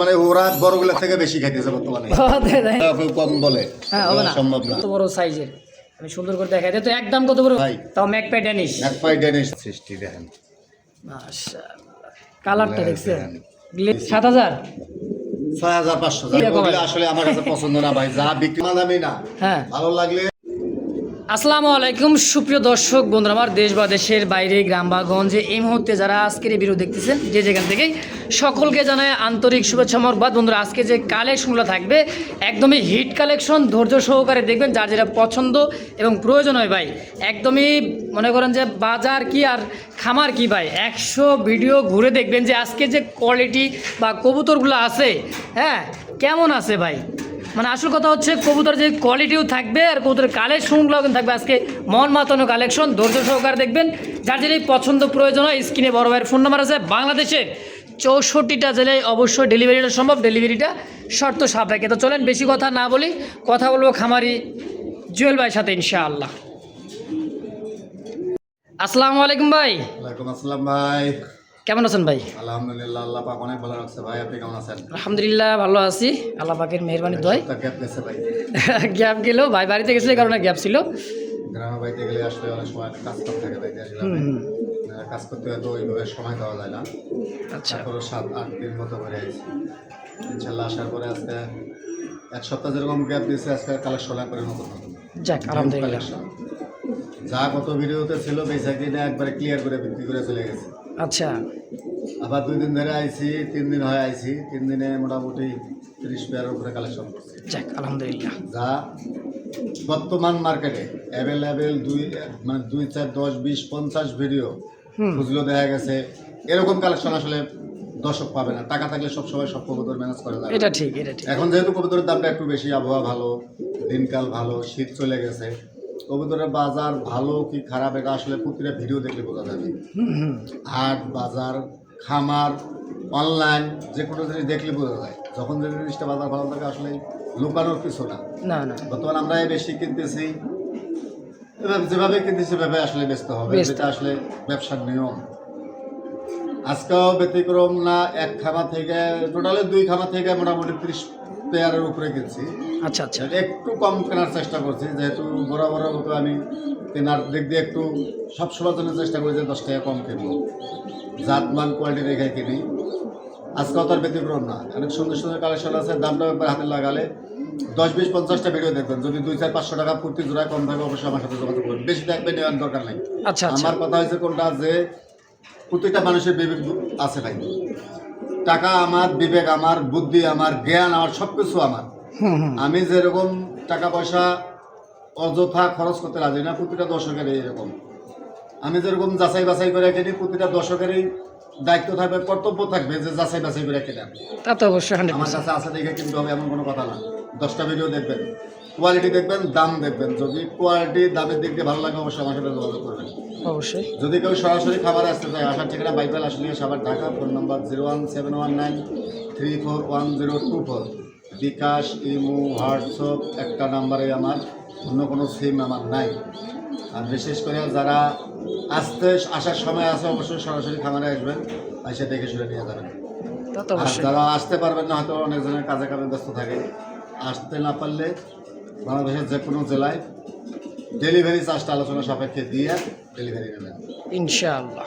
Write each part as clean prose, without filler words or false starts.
মানে ওরা বড়গুলো থেকে বেশি খাইতেছে বর্তমানে কম বলে সম্ভব না এত বড় সাইজের আমি সুন্দর করে দেখাই তো একদম কত বড় ভাই তাও ম্যাকপাই ড্যানিশ সৃষ্টি দেখেন মাশাআল্লাহ কালারটা দেখছেন ৭,০০০ ৬,৫০০ আসলে আমার কাছে পছন্দ না ভাই যা বিক্রি দামি না হ্যাঁ ভালো লাগলে। আসসালামু আলাইকুম সুপ্রিয় দর্শক বন্ধুরা, আমার দেশ বা দেশের বাইরে গ্রাম বা গঞ্জে এই মুহূর্তে যারা আজকের এই ভিডিও দেখতেছেন যে যেখান থেকেই সকলকে জানায় আন্তরিক শুভেচ্ছা মোবারকবাদ। বন্ধুরা আজকে যে কালেকশনগুলো থাকবে একদমই হিট কালেকশন, ধৈর্য সহকারে দেখবেন, যার যেটা পছন্দ এবং প্রয়োজন হয় ভাই। একদমই মনে করেন যে বাজার কি আর খামার কি ভাই, 100 ভিডিও ঘুরে দেখবেন যে আজকে যে কোয়ালিটি বা কবুতরগুলো আছে হ্যাঁ কেমন আছে ভাই। মানে আসল কথা হচ্ছে কবুতর যে কোয়ালিটিও থাকবে আর কবুতরের কালেকশনগুলো কিন্তু থাকবে আজকে মন মাতানো কালেকশন। ধৈর্য সহকারে দেখবেন, যার যেটাই পছন্দ প্রয়োজন হয় স্ক্রিনে বড় ভাইয়ের ফোন নাম্বার আছে। বাংলাদেশের 64টা জেলায় অবশ্যই ডেলিভারিটা সম্ভব, ডেলিভারিটা শর্ত সাপেক্ষে। তো চলেন বেশি কথা না বলি, কথা বলবো খামারি জুয়েল ভাইয়ের সাথে ইনশাআল্লাহ। আসসালামু আলাইকুম ভাই। ওয়ালাইকুম আসসালাম ভাই, কেমন আছেন ভাই? আলহামদুলিল্লাহ, আল্লাহ পাক অনেক ভালো রাখছে ভাই। আপনি কেমন আছেন? আলহামদুলিল্লাহ ভালো আছি, আল্লাহ পাকের মেহেরবানি দয়। গ্যাপ গেছে ভাই, গ্যাপ গেল ভাই, বাড়িতে গেছিল এই কারণে গ্যাপ ছিল। গ্রামের বাড়িতে গেলে আসলে অনেক সময় কাজ করতে থাকে ভাই, কাজ করতে হয়তো ওইভাবে সময় দেওয়া যায় না। আচ্ছা, 7-8 দিন মতো করে আইছি ইনশাল্লাহ। আসার পরে আজকে 1 সপ্তাহ যেরকম গ্যাপ দিয়েছে, আজকে কালেকশন করে নতুন নতুন যাক আলহামদুলিল্লাহ। যা কত ভিডিওতে ছিল বেচা কিনে একবারে ক্লিয়ার করে বিক্রি করে চলে গেছে। আচ্ছা, আবার 2 দিন ধরে আইছি, 3 দিন হয় আইছি, 3 দিনে মোটামুটি 30 পেয়ারের উপরে কালেকশন করছি। যাক আলহামদুলিল্লাহ। যা বর্তমান মার্কেটে অ্যাভেলেবেল 2 4 10 20 50 ভিডিও খুঁজলেও দেখা গেছে এরকম কালেকশন আসলে দর্শক পাবে না। টাকা থাকলে সবসময় সব কবুতর ম্যানেজ করে যাবে, এটা ঠিক, এটা ঠিক। এখন যেহেতু কবুতরের দামটা একটু বেশি, আবহাওয়া ভালো, দিনকাল ভালো, শীত চলে গেছে, কবুতরের বাজার ভালো কি খারাপ এটা আসলে প্রতিটা ভিডিও দেখলে বোঝা যাবে। হাট বাজার খামার অনলাইন যে কোনো জিনিস দেখলে বোঝা যায়। যখন যে জিনিসটা বাজার ভালো থাকে আসলে লুকানোর কিছু না। না না, বর্তমানে আমরা বেশি কিনতেছি, যেভাবে কিনতেছি সেভাবে আসলে বেচতে হবে, যেটা আসলে ব্যবসার নিয়ম। আজকেও ব্যতিক্রম না, এক খামা থেকে টোটালে 2 খামা থেকে মোটামুটি 30 পেয়ারের উপরে কিনছি। আচ্ছা আচ্ছা, একটু কম কেনার চেষ্টা করছি, যেহেতু বরাবর মতো আমি কেনার দিক দিয়ে একটু সবসময়ের জন্য চেষ্টা করি যে 10 টাকা কম কিনবো, জাতমান কোয়ালিটি রেখে কিনি। আজকেও তার ব্যতিক্রম না, অনেক সুন্দর সুন্দর কালেকশন আছে। দামটা ব্যাপারে হাতে লাগালে 10 20 50টা ভিডিও দেখবেন, যদি 2 4 500 টাকা প্রতি জোড়া কম থাকে অবশ্যই আমার সাথে যোগাযোগ করবেন। বেশি দেখবে নেওয়ার দরকার নেই। আচ্ছা আচ্ছা, আমার কথা হয়েছে কোনটা, যে প্রত্যেকটা মানুষের বিবেক আছে ভাই। টাকা আমার, বিবেক আমার, বুদ্ধি আমার, জ্ঞান আমার, সব কিছু আমার। আমি যেরকম টাকা পয়সা অযথা খরচ করতে রাজি না, প্রতিটা দর্শকেরই এরকম। আমি যেরকম যাচাই বাছাই করে কিনি, প্রতিটা দর্শকেরই দায়িত্ব থাকবে, কর্তব্য থাকবে যে যাচাই বাছাই করে কেনা। তা তো অবশ্যই আমার কাছে আছে দেখে কিন্তু হবে এমন কোনো কথা না। 10টা ভিডিও দেখবেন, কোয়ালিটি দেখবেন, দাম দেখবেন। যদি কোয়ালিটি দামের দিক দিয়ে ভালো লাগে অবশ্যই আমার সাথে যোগাযোগ করবেন। অবশ্যই। যদি কেউ সরাসরি খাবার আসতে চায়, আসার ঠিকানা বাইপাল আসলে সাভার ঢাকা, ফোন নাম্বার 01719341024। বিকাশ, ইমো, হোয়াটসঅ্যাপ একটা নাম্বারে আমার, অন্য কোনো সিম আমার নাই। আর বিশেষ করে যারা আসার সময় আছে অবশ্যই সরাসরি খামারে আসবেন, এসে দেখে শুনে নিয়ে যাবেন। তা তো আর অবশ্যই। যারা আসতে পারবেন না, হয়তো অনেকজনের কাজে কামে ব্যস্ত থাকে, আসতে না পারলে বাংলাদেশের যে কোনো জেলায় ডেলিভারি চার্জটা আলোচনা সাপেক্ষে দিয়ে ডেলিভারি নেবেন ইনশাআল্লাহ।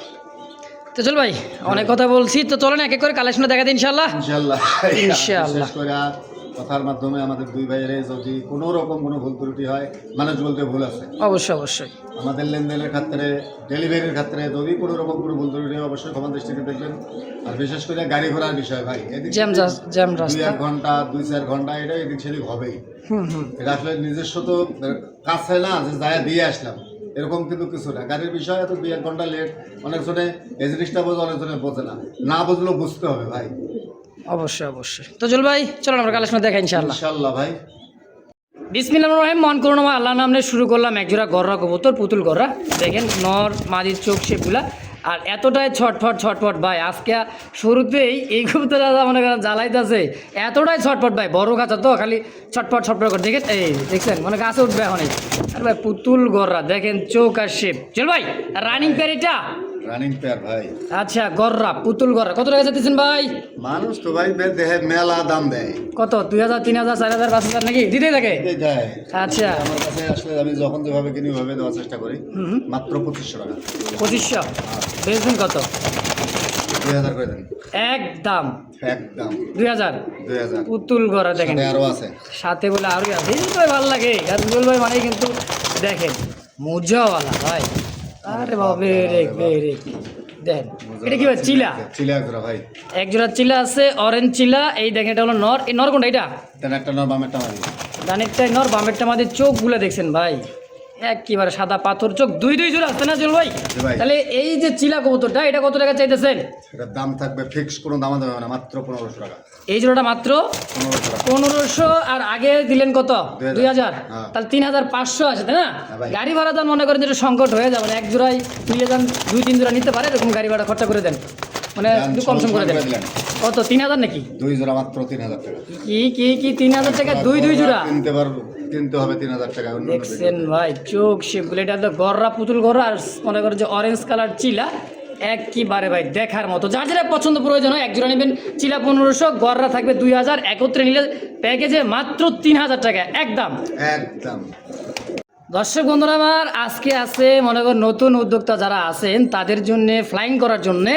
তো চল ভাই, অনেক কথা বলছি, তো চলেন এক এক করে কালেকশনটা দেখা দিই ইনশাআল্লাহ। ইনশাআল্লাহ। ইনশাআল্লাহ। বিশেষ করে কথার মাধ্যমে আমাদের 2 ভাইয়ের যদি কোনো রকম কোনো ভুল ত্রুটি হয়, মানুষ বলতে ভুল আছে, অবশ্যই অবশ্যই। আমাদের লেনদেনের ক্ষেত্রে, ডেলিভারির ক্ষেত্রে যদি কোনো রকম কোনো ভুল ত্রুটি হয় অবশ্যই ক্ষমা দৃষ্টিতে দেখবেন। আর বিশেষ করে গাড়ি ঘোড়ার বিষয় ভাই, জ্যাম রাস্তা 2-1 ঘন্টা 2-4 ঘন্টা এটা এদিক সেদিক হবেই। এটা আসলে নিজস্ব তো কাছে না যে যায় দিয়ে আসলাম, এরকম কিন্তু কিছু না। গাড়ির বিষয় তো 2-1 ঘন্টা লেট, অনেকজনে এই জিনিসটা বোঝে, অনেকজনে বোঝে না, না বুঝলেও বুঝতে হবে ভাই। অবশ্যই অবশ্যই। তো চল ভাই, চলো আমরা কালেকশন দেখা ইনশাআল্লাহ। ইনশাআল্লাহ ভাই। বিসমিল্লাহির রহমানির রহিম। মন করুন আমার আল্লাহর নামে শুরু করলাম একজোড়া গররা কবুতর, পুতুল গররা। দেখেন নর মাদির চোখ শেপগুলা, আর এতটাই ছটফট ভাই। আজকে শুরুতেই এই কবুতর মনে করেন জ্বালাইতেছে, এতটাই ছটফট ভাই। বড় গাছা তো খালি ছটফট করে দেখেন, এই দেখছেন মানে গাছে উঠবে এখন। আর ভাই পুতুল গররা দেখেন, চোখ আর শেপ। চল ভাই রানিং প্যারিটা রানিং পেয়ার ভাই। আচ্ছা গররা পুতুল গররা কত টাকা চাইতেছেন ভাই? মানুষ তো ভাই দেহে মেলা দাম দেয়। কত 2000 3000 4000 5000 নাকি দিতেই থাকে? এটাই দেয়। আচ্ছা আমার কাছে আসলে আমি যখন যেভাবে কিনি ওইভাবে দেওয়ার চেষ্টা করি। মাত্র 2500 টাকা। 2500 বেচবেন কত? 2000 করে দেন। একদম একদম 2000 2000। পুতুল গড়া দেখেন সাথে আরো আছে। সাথে বলে আরো আছে এই তো ভালো লাগে আর রুবেল ভাই মানে কিন্তু দেখেন মজাওয়ালা ভাই আরে বাবা রে দেখেন এটা কি ভাই চিলা চিলা করে ভাই। এক জোড়া চিলা আছে অরেঞ্জ চিলা এই দেখেন এটা হলো নর এই নর কোনটা এটা দেন একটা নর বামেরটা মারি। ডানেরটাই নর বামেরটা আমাদের চোখগুলো দেখছেন ভাই একেবারে সাদা পাথর চোখ দুই জোড়া আছে না জল ভাই? জি ভাই। তাহলে এই যে চিলা কবুতরটা এটা কত টাকা চাইতেছেন? এটার দাম থাকবে ফিক্স, কোনো দাম দেবে না, মাত্র 1500 টাকা। এই জোড়াটা মাত্র 1500 টাকা। 1500 আর আগে দিলেন কত 2000 হ্যাঁ। তাহলে 3500 আছে তাই না? হ্যাঁ ভাই। গাড়ি ভাড়া দাম মনে করেন যেটা সংকট হয়ে যাবে এক জোড়ায় নিয়ে যান 2-3 জোড়া নিতে পারে এরকম গাড়ি ভাড়া খরচা করে দেন মানে যান, একটু কম সম করে দেন। করে দিলেন। কত 3000 নাকি? দুই জোড়া মাত্র 3000 টাকা। কি 3000 টাকা দুই জোড়া কিনতে হবে 3000 টাকা। অন্য দেখছেন ভাই চোখ শেপগুলো এটা তো গররা পুতুল গররা আর মনে করেন যে অরেঞ্জ কালার চিলা একবারে ভাই দেখার মতো যার যেটা পছন্দ প্রয়োজন হয় এক জোড়া নেবেন চিলা 1500 গররা থাকবে 2000 একত্রে নিলে প্যাকেজে মাত্র 3000 টাকা একদম একদম। দর্শক বন্ধুরা আমার আজকে আছে মনে করেন নতুন উদ্যোক্তা যারা আছেন তাদের জন্য ফ্লাইং করার জন্যে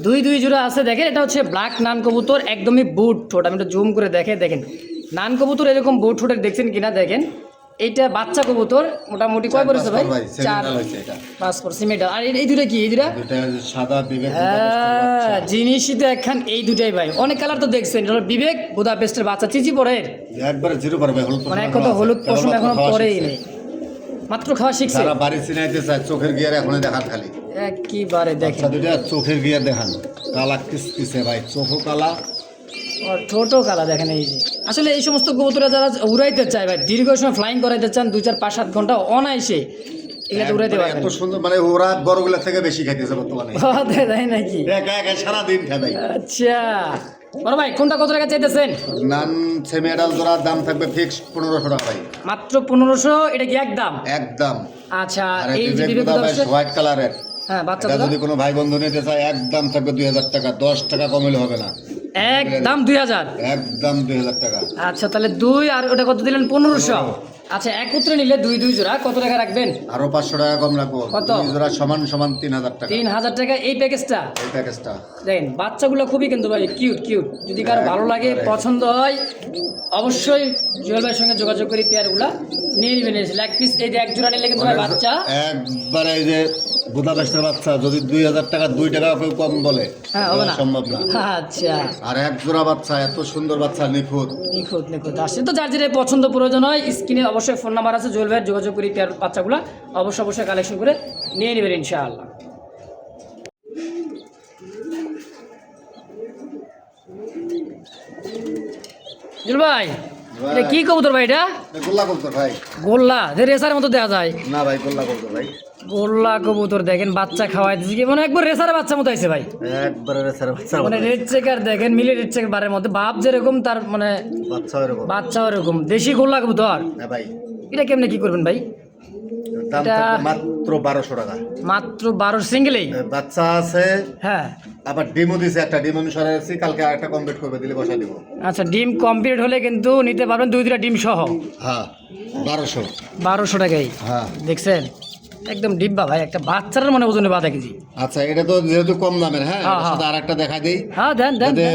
দুই জোড়া আছে দেখেন এটা হচ্ছে ব্ল্যাক নান কবুতর একদমই বুট ঠোঁট আমি একটু জুম করে দেখেন নান কবুতর এরকম বুট ঠোঁটের দেখছেন কিনা দেখেন এইটা বাচ্চা কবুতর মোটামুটি কয় পড়েছে ভাই? 4 5 পর সিমেন্টাল আর এই দুটো কি এই দুটা সাদা বিবেক জিনিসই তো একখান এই দুটাই ভাই অনেক কালার তো দেখছেন এটা হলো বিবেক বুদাপেস্টের বাচ্চা চিচি পরে একবারে জিরো পারবে হলুদ মানে এক কথা হলুদ পশম এখনো পরেই নেই মাত্র খাওয়া শিখছে যারা বাড়ি চিনাইতে চায় চোখের গিয়ার এখনই দেখান খালি একবারে দেখেন আচ্ছা দুইটা চোখের গিয়ার দেখান কালা কিসকিসে ভাই চোখও কালা আর ঠোঁটও কালা দেখেন এই যে আসলে এই সমস্ত কবুতরা যারা উড়াইতে চায় ভাই দীর্ঘ সময় ফ্লাইং করাইতে চান 2 4 5 7 ঘন্টা অনায়াসে এগুলো উড়াইতে পারবেন এত সুন্দর মানে ওরা বড়গুলা থেকে বেশি খাইতেছে বর্তমানে তাই নাকি একা একা সারাদিন খায় ভাই। আচ্ছা বড় ভাই কোনটা কত টাকা চাইতেছেন? নান সেমি এডাল জোড়ার দাম থাকবে ফিক্স 1500 টাকা ভাই। মাত্র 1500 এটা কি একদম? একদম। আচ্ছা আর এই যে বিবেক হোয়াইট কালারের হ্যাঁ বাচ্চা এটা যদি কোনো ভাই বন্ধু নিতে চায় একদম থাকবে 2000 টাকা, 10 টাকা কমলে হবে না, একদম 2000 একদম 2000 টাকা। আচ্ছা তাহলে 2 আর ওটা কত দিলেন 1500 আচ্ছা একত্রে নিলে দুই জোড়া কত টাকা রাখবেন? আরো 500 টাকা কম রাখবো। কত? দুই জোড়া সমান 3000 টাকা। 3000 টাকা এই প্যাকেজটা। এই প্যাকেজটা দেখেন বাচ্চাগুলো খুবই কিন্তু ভাই কিউট যদি কারো ভালো লাগে পছন্দ হয় অবশ্যই জুয়েল ভাইয়ের সঙ্গে যোগাযোগ করে পেয়ারগুলা নিয়ে নেবেন লেগ পিস এই যে এক জোড়া নিলে কিন্তু ভাই বাচ্চা একবারে এই যে বুদাপেস্টের বাচ্চা যদি 2000 টাকা 2 টাকা কেউ কম বলে হ্যাঁ হবে না সম্ভব না। আচ্ছা আর এক জোড়া বাচ্চা এত সুন্দর বাচ্চা নিখুঁত আসছে তো যার যেটা পছন্দ প্রয়োজন হয় স্ক্রিনে অবশ্যই ফোন নাম্বার আছে জুয়েল ভাইয়ের যোগাযোগ করে পেয়ার বাচ্চাগুলা অবশ্যই কালেকশন করে নিয়ে নেবেন ইনশাআল্লাহ। জুয়েল ভাই এটা কি কবুতর ভাই এটা? গোল্লা কবুতর ভাই। গোল্লা যে রেসার মতো দেওয়া যায় না ভাই গোল্লা কবুতর ভাই। গোল্লা কবুতর দেখেন বাচ্চা খাওয়াই দিচ্ছে কি মানে একবার রেসার বাচ্চা মতো আছে ভাই একবারে রেসার বাচ্চা মানে রেড চেকার দেখেন মিলে রেড চেকার বারের মধ্যে বাপ যেরকম তার মানে বাচ্চা এরকম বাচ্চা এরকম দেশি গোল্লা কবুতর। হ্যাঁ ভাই। এটা কেমনে কি করবেন ভাই? দাম এটা- থাকবে মাত্র 1200 টাকা। মাত্র 12 সিঙ্গেলেই বাচ্চা আছে হ্যাঁ আবার ডিমও দিছে একটা, ডিম অনুসারে আছি কালকে আরেকটা কমপ্লিট করবে দিলে বসা দিব। আচ্ছা ডিম কমপ্লিট হলে কিন্তু নিতে পারবেন 2-3টা ডিম সহ হ্যাঁ 1200। 1200 টাকাই হ্যাঁ দেখছেন একদম ডিব্বা ভাই একটা বাচ্চার মনে ওজনে 12 কেজি। আচ্ছা এটা তো যেহেতু কম দামের হ্যাঁ হ্যাঁ, এটার সাথে আরেকটা দেখা দেই হ্যাঁ দেন যাতে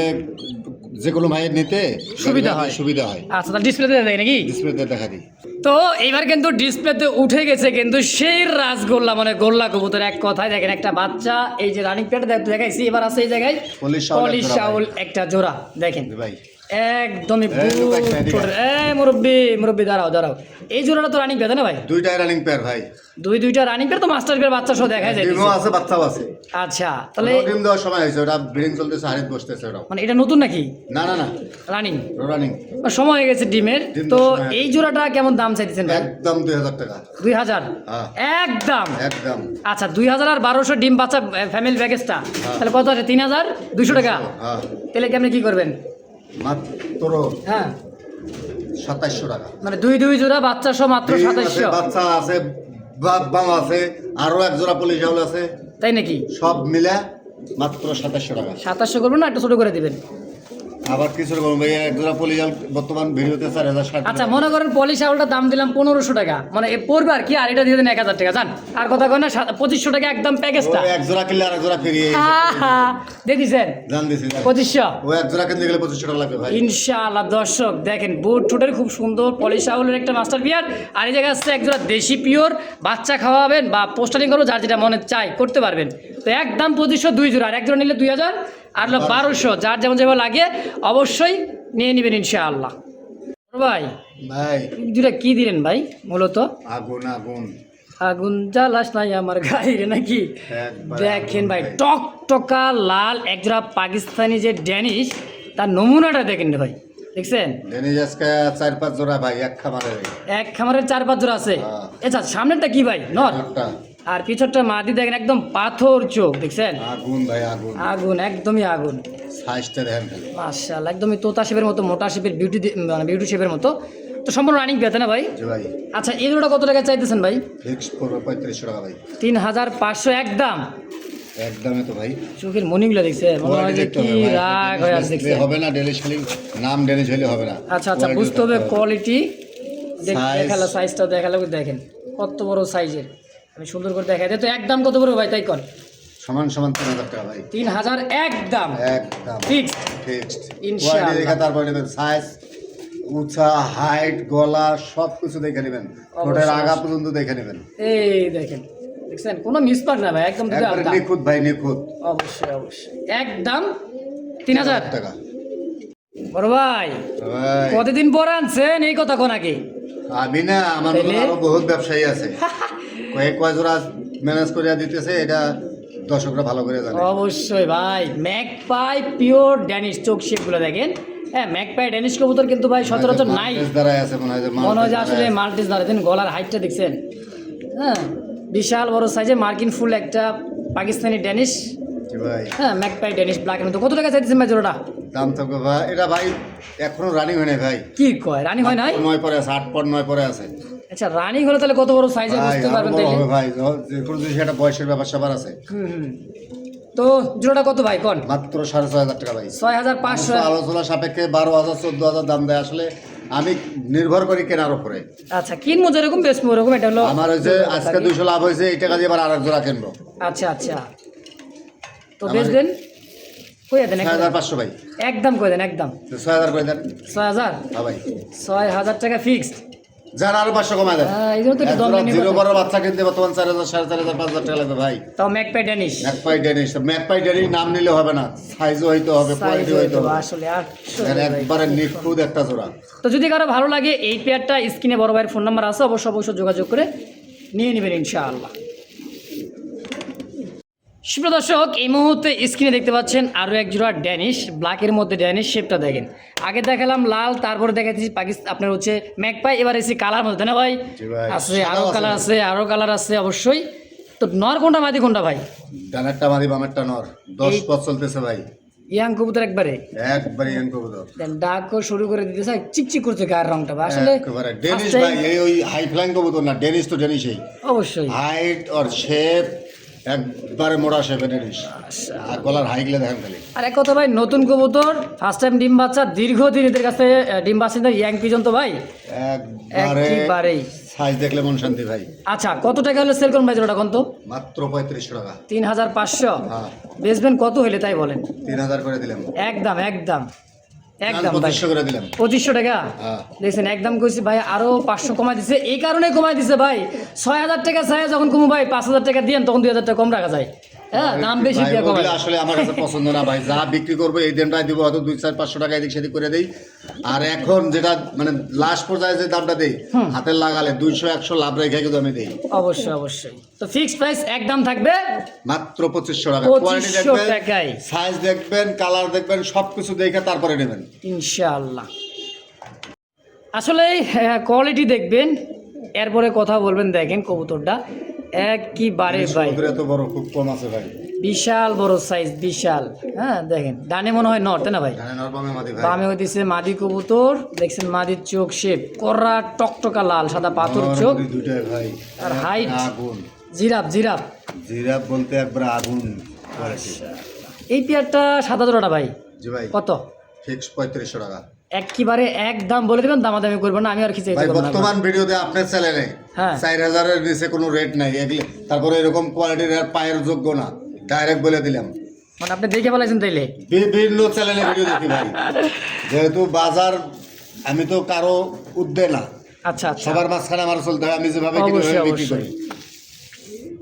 যে কোনো ভাইয়ের নিতে সুবিধা হয়। সুবিধা হয়। আচ্ছা তাহলে ডিসপ্লেতে দেয় নাকি? ডিসপ্লেতে দেখা দিই। তো এবার কিন্তু ডিসপ্লেতে উঠে গেছে কিন্তু সেই রাসগোল্লা মানে গোল্লা কবুতর এক কথায় দেখেন একটা বাচ্চা এই যে রানিং প্যাড দেখাইছি এবার আছে এই জায়গায় পলিশ শাওল পলিশ শাওল একটা জোড়া দেখেন জি ভাই। একদমই এদিকে। মুরব্বি দাঁড়াও এই জোড়াটা তো রানিং প্যাড না ভাই? দুইটাই রানিং পেয়ার ভাই। দুইটা রানিং প্যাড তো মাস্টার পেয়ার বাচ্চা সহ দেখা যায় ডিমও আছে বাচ্চাও আছে। আচ্ছা তাহলে ডিম দেওয়ার সময় হয়েছে ওটা ব্রিডিং চলতেছে হারিত বসতেছে ওটা। মানে এটা নতুন নাকি না না না রানিং রানিং সময় হয়ে গেছে ডিমের ডিম তো দেওয়ার সময় এই জোড়াটা কেমন দাম চাইতেছেন ভাই? একদম 2000 টাকা। 2000 হ্যাঁ। একদম একদম আচ্ছা 2000 আর 1200 ডিম বাচ্চা ফ্যামিলি প্যাকেজটা তাহলে কত আছে 3200 টাকা। হ্যাঁ তাহলে কি আপনি কি করবেন? মাত্র হ্যাঁ 2700 টাকা। মানে দুই জোড়া বাচ্চা সহ মাত্র ডিম আছে, 2700। বাচ্চা আছে বাম আছে আরো এক জোড়া পলিশ শাওল আছে তাই নাকি? সব মিলে মাত্র 2700 টাকা। 2700 করবেন না, একটা ছোট করে দিবেন? আবার কিছু রকম ভাই, এক জোড়া পলিজাল বর্তমান ভিডিওতে 4060 আচ্ছা মনে করেন পলি শাওলটার দাম দিলাম 1500 টাকা, মানে এ পড়বে আর কি, আর এটা দিয়ে দেন 1000 টাকা। জান আর কথা কয় না, 2500 টাকা একদম প্যাকেজটা। এক জোড়া কিনলে আর এক জোড়া ফ্রি। দিয়ে দিছেন জান দিছি 2500। ও এক জোড়া কিনতে গেলে 2500 টাকা লাগবে ভাই। ইনশাআল্লাহ দর্শক দেখেন বুট ঠোঁটের খুব সুন্দর পলি শাওলের একটা মাস্টার বিয়ার, আর এই জায়গায় আসছে এক জোড়া দেশি পিওর। বাচ্চা খাওয়াবেন বা পোস্টারিং করবো, যার যেটা মনে চাই করতে পারবেন। তো একদম 2500 2 জোড়া, আর এক জোড়া নিলে 2000, আর হলো 1200, যার যেমন যেভাবে লাগে অবশ্যই নিয়ে নেবেন ইনশাআল্লাহ। ভাই ভাই জোড়া কি দিলেন ভাই? মূলত আগুন আগুন আগুন জ্বালাস নাই আমার গায়ে নাকি? একবার দেখেন ভাই টক টকা লাল একজোড়া পাকিস্তানি যে ড্যানিশ, তার নমুনাটা দেখেন রে ভাই, দেখছেন? ডেনিজ আজকে 4-5 জোড়া ভাই এক খামারে। এক খামারের 4-5 জোড়া আছে। হ্যাঁ। আচ্ছা সামনেরটা কি ভাই? নর। একটা আর পিছরটা মাদি দেখেন একদম পাথর চোখ, দেখছেন? আগুন ভাই আগুন। আগুন, একদমই আগুন। সাইজটা দেখেন খালি। মাশাআল্লাহ একদমই তোতা শেপের মতো, মোটা শেপের, মানে বিউটি শেপের মতো। তো সম্পূর্ণ রানিং পেতে না ভাই? জি ভাই। আচ্ছা এই জোড়াটা কত টাকা চাইতেছেন ভাই? ফিক্স পড়বে 3500 টাকা ভাই। 3500 একদম। একদমে তো ভাই। চোখের মনিগুলো দেখছেন, মনে হয় যে কি রাগ হয়ে আছে, দেখছেন? হবে না ডেনিশ, খালি নাম ডেনিশ হইলে হবে না। আচ্ছা আচ্ছা বুঝতে হবে কোয়ালিটি। Size। দেখালো সাইজটা দেখালো, দেখেন কত বড় সাইজের। আমি সুন্দর করে দেখাই দিই। তো একদম কত বড় ভাই তাই কর? সমান সমান 3000 টাকা ভাই। 3000 একদম একদম ফিক্স। ফিক্সড। ইনশাআল্লাহ। কোয়ালিটি দেখে তারপর নেবেন, সাইজ, উঁচা, হাইট, গলা সবকিছু দেখে নেবেন, ঠোঁটের আগা পর্যন্ত দেখে নেবেন। এই দেখেন, দেখছেন কোনো মিসপার না ভাই, একদম দুটো একবারে আলাদা। নিখুঁত ভাই নিখুঁত। অবশ্যই অবশ্যই একদম 3000 টাকা। বড় ভাই ভাই কতদিন পর আনছেন এই কথা কোন আগে? আমি না, আমার মতো তাইলে? আরো বহুত ব্যবসায়ী আছে, কয় জোড়া ম্যানেজ করে দিতেছে, এটা দর্শকরা ভালো করে জানে। অবশ্যই ভাই ম্যাকপাই পিওর ড্যানিশ, চোখ শেপগুলো দেখেন। হ্যাঁ ম্যাকপাই ড্যানিশ কবুতর কিন্তু ভাই সচরাচর নাই, দাঁড়ায় আছে মনে হয় যে মনে হয় যে মাল্টিস আসলে দাঁড়ায় আছে। মাল্টিস দাঁড়াতেন। গলার হাইটটা দেখছেন? হ্যাঁ বিশাল বড় সাইজে মার্কিন ফুল একটা পাকিস্তানি ড্যানিশ। জি ভাই। হ্যাঁ ম্যাকপাই ড্যানিশ ব্ল্যাকের মতো। কত টাকা চাইতেছেন ভাই জোড়াটা? দাম থাকবে ভাই, এটা ভাই এখনো রানিং হয় নাই ভাই। কি কয় রানিং হয় নাই? 9 পরে আছে, 8 পর 9 পরে আছে আচ্ছা রানিং হলে তাহলে কত বড় সাইজে ভাই। বুঝতে আরো পারবেন বড় তাইলে। হবে ভাই, যে কোনো জিনিস একটা বয়সের ব্যাপার স্যাপার আছে। হুম। তো জোড়াটা কত ভাই কোন? মাত্র 6500 টাকা ভাই। 6500। আলোচনা সাপেক্ষে 12000 14000 দাম দেয়। আসলে আমি নির্ভর করি কেনার উপরে। আচ্ছা কিনবো যেরকম বেচবো ওরকম, এটা হলো আমার ওই যে আজকে 200 লাভ হয়েছে, এই টাকা দিয়ে আবার আরেক জোড়া কিনবো। আচ্ছা আচ্ছা। তো বেচবেন কই দেন? 6500 ভাই। একদম কই দেন একদম? 6000 করে দেন। 6000। হ্যাঁ ভাই। 6000 টাকা ফিক্সড। যার আরো 500 কমায় দেন। এই জন্য তো একটু দম নেই। জিরো বড় বাচ্চা কিনতে বর্তমান 4000 4500 5000 টাকা লাগবে ভাই। তাও ম্যাকপাই ড্যানিশ। ম্যাকপাই ডেনিশ নাম নিলে হবে না, সাইজও হইতে হবে, কোয়ালিটি হইতে হবে। আসলে একবারে নিখুঁত একটা জোড়া। তো যদি কারো ভালো লাগে এই পেয়ারটা, স্ক্রিনে বড় ভাইয়ের ফোন নাম্বার আছে, অবশ্যই যোগাযোগ করে নিয়ে নেবেন ইনশাআল্লাহ। সুপ্রিয় দর্শক এই মুহূর্তে স্ক্রিনে দেখতে পাচ্ছেন আরও এক জোড়া ড্যানিশ, ব্ল্যাকের মধ্যে ড্যানিশ শেপটা দেখেন। আগে দেখালাম লাল, তারপরে দেখাচ্ছি পাকিস্তান আপনার হচ্ছে ম্যাকপাই, এবার এসে কালার মধ্যে না ভাই? জি ভাই। আছে আরও কালার আছে, আরও কালার আছে অবশ্যই। তো নর কোনটা মাদি কোনটা ভাই? ডানেরটা মাদি বামেরটা নর। 10 পথ চলতেছে ভাই। ইয়াং কবুতর একবারে ইয়াং কবুতর। দেন ডাকও শুরু করে দিতে চাই, চিকচিক করছে গায়ের রংটা ভাই। আসলে একেবারে ডেনিশ first time- ভাই, এই ওই হাই ফ্লাইং কবুতর না, ডেনিশ তো ডেনিশই। অবশ্যই হাইট আর শেপ একবারে মোড়া শেপে ডেনিশ। আর গলার হাইগুলো দেখেন খালি। আর এক কথা ভাই, নতুন কবুতর ফার্স্ট টাইম ডিম বাচ্চা, দীর্ঘদিন এদের কাছে ডিম বাচ্চা ইয়াং পিজন তো ভাই একবারে একেবারেই। সাইজ দেখলে মন শান্তি ভাই। আচ্ছা কত টাকা হলে সেল করুন ভাই জোড়াটা কোন? তো মাত্র 3500 টাকা। 3500। হ্যাঁ বেচবেন কত হলে তাই বলেন? 3000 করে দিলাম। একদম একদম একদম ভাই 2500 করে দিলাম। 2500 টাকা হ্যাঁ। দেখছেন একদম কইছি ভাই, আরো 500 কমাই দিছে। এই কারণে কমাই দিছে ভাই, 6000 টাকা চাই যখন কমু ভাই 5000 টাকা দিয়েন, তখন 2000 টাকা কম রাখা যায়। হ্যাঁ দাম বেশি ভাই, দিয়ে কমাই। ওগুলো আসলে আমার কাছে পছন্দ না ভাই। যা বিক্রি করবো এই দিনটাই দিব, হয়তো 200-500 টাকা এদিক সেদিক করে দেই। আর এখন যেটা মানে লাস্ট পর্যায়ে যে দামটা দেই, হাতের লাগালে 200-100 লাভ রেখে কিন্তু আমি দেই। অবশ্যই অবশ্যই। তো ফিক্সড প্রাইস একদম থাকবে মাত্র 2500 টাকা। 2500 কোয়ালিটি দেখবেন, টাকায়। সাইজ দেখবেন, কালার দেখবেন, সবকিছু দেখে তারপরে নেবেন ইনশাআল্লাহ। আসলে কোয়ালিটি দেখবেন, এরপরে কথা বলবেন। দেখেন কবুতরটা একবারে ভাই সমুদ্রে এত বড় খুব কম আছে ভাই। বিশাল বড় সাইজ, বিশাল। হ্যাঁ দেখেন ডানে মনে হয় নর, তাই না ভাই? জানেন নরমামে মাদি ভাই। বামে হইতেছে মাদি কবুতর, দেখছেন মাদির চোখ শেপ কড়া টকটকা লাল সাদা পাথর চোখ, দুইটাই ভাই। আর হাইট আগুন। জিরাফ জিরাফ জিরাফ বলতে একবার আগুন কোয়ালিটি। এই পেয়ারটা সাদা জোড়াটা ভাই জি ভাই, কত? ফিক্স 3500 টাকা একেবারে একদম বলে দেবেন, দামাদামি করবো না, আমি আর কিছু ভাই। বর্তমান ভিডিওতে আপনার চ্যানেলে হ্যাঁ 4000-এর নিচে কোনো রেট নাই এগুলি। তারপরে এরকম কোয়ালিটির আর পায়ের যোগ্য না, ডাইরেক্ট বলে দিলাম। মানে আপনি দেখে ফেলাইছেন তাইলে? বিভিন্ন চ্যানেলে ভিডিও দেখি ভাই, যেহেতু বাজার আমি তো কারো উদ্দে না, আচ্ছা আচ্ছা, সবার মাঝখানে আমার চলতে হয়। আমি যেভাবে কিনি অবশ্যই, ওইভাবে বিক্রি করি।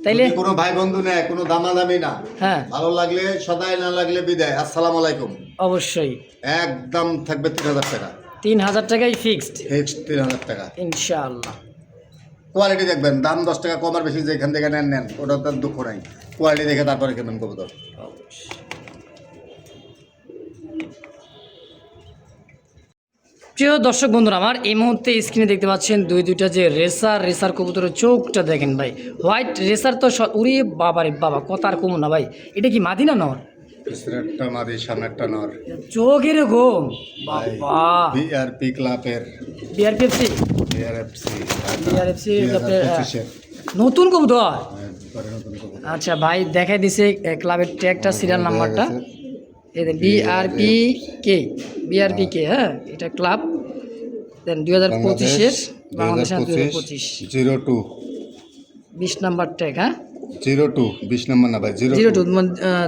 তাইলে যদি কোনো ভাই বন্ধু নেয়, কোনো দামাদামি না, হ্যাঁ ভালো লাগলে সদাই, না লাগলে বিদায়। আসসালামু আলাইকুম। অবশ্যই একদম থাকবে 3000 টাকা, 3000 টাকাই ফিক্সড ফিক্সড 3000 টাকা। ইনশাআল্লাহ। কোয়ালিটি দেখবেন, দাম 10 টাকা কম আর বেশি যেখান থেকে নেন ওটা তার দুঃখ নাই। কোয়ালিটি দেখে তারপরে কেমন কবুতর। প্রিয় দর্শক বন্ধুরা আমার, এই মুহূর্তে স্ক্রিনে দেখতে পাচ্ছেন দুইটা যে রেসার কবুতরের চোখটা দেখেন ভাই, হোয়াইট রেসার তো উড়ি বাবারে বাবা, কত আর কম না ভাই। এটা কি মাদি না নর? পিছনেরটা মাদি, সামনেরটা নর। চোখ এরকম বাবা। বিআরপি ক্লাবের বিআরপিএফসি নতুন কবুতর। আচ্ছা ভাই দেখাই দিছে ক্লাবের ট্যাগটা, সিরিয়াল নাম্বারটা বিআরপি কে, হ্যাঁ এটা ক্লাব। দেন 2025-এর বাংলাদেশ 2025 02 20 নাম্বার ট্যাগ, হ্যাঁ 02 20 নম্বর না ভাই, 02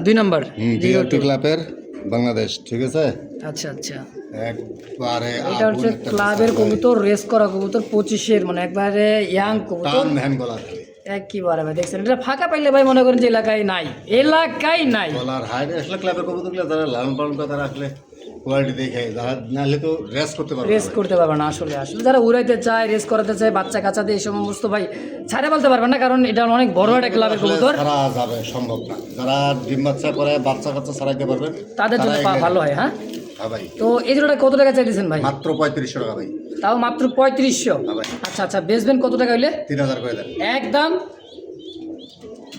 2 নাম্বার বিআরপি ক্লাবের বাংলাদেশ, ঠিক আছে। আচ্ছা আচ্ছা, একবারে এটা হচ্ছে ক্লাবের কবুতর, রেস করা কবুতর 25-এর, মানে একবারে ইয়াং কবুতর টান ধ্যান গলার একেবারে ভাই। দেখছেন এটা ফাঁকা পাইলে ভাই মনে করেন যে এলাকায় নাই, এলাকায় নাই। গলার হাইট আসলে ক্লাবের কবুতরগুলো যারা লালন পালন করে তারা আসলে কোয়ালিটি দেখে, যারা নাহলে তো রেস করতে পারবে রেস করতে পারবে না। আসলে যারা উড়াইতে চায়, রেস করাতে চায়, বাচ্চা কাচ্চাদের এই সমস্ত ভাই ছাড়ে বলতে পারবেন না, কারণ এটা অনেক বড় একটা ক্লাবের কবুতর, ছাড়া যাবে সম্ভব না। যারা ডিম বাচ্চা করে বাচ্চা কাচ্চা ছাড়াইতে পারবেন তাদের জন্য ভালো হয়। হ্যাঁ হ্যাঁ ভাই, তো এই জোড়াটা কত টাকা চাইতেছেন ভাই? মাত্র 3500 টাকা ভাই। তাও মাত্র 3500? হ্যাঁ ভাই। আচ্ছা আচ্ছা, বেচবেন কত টাকা হইলে? 3000 করে দেন একদম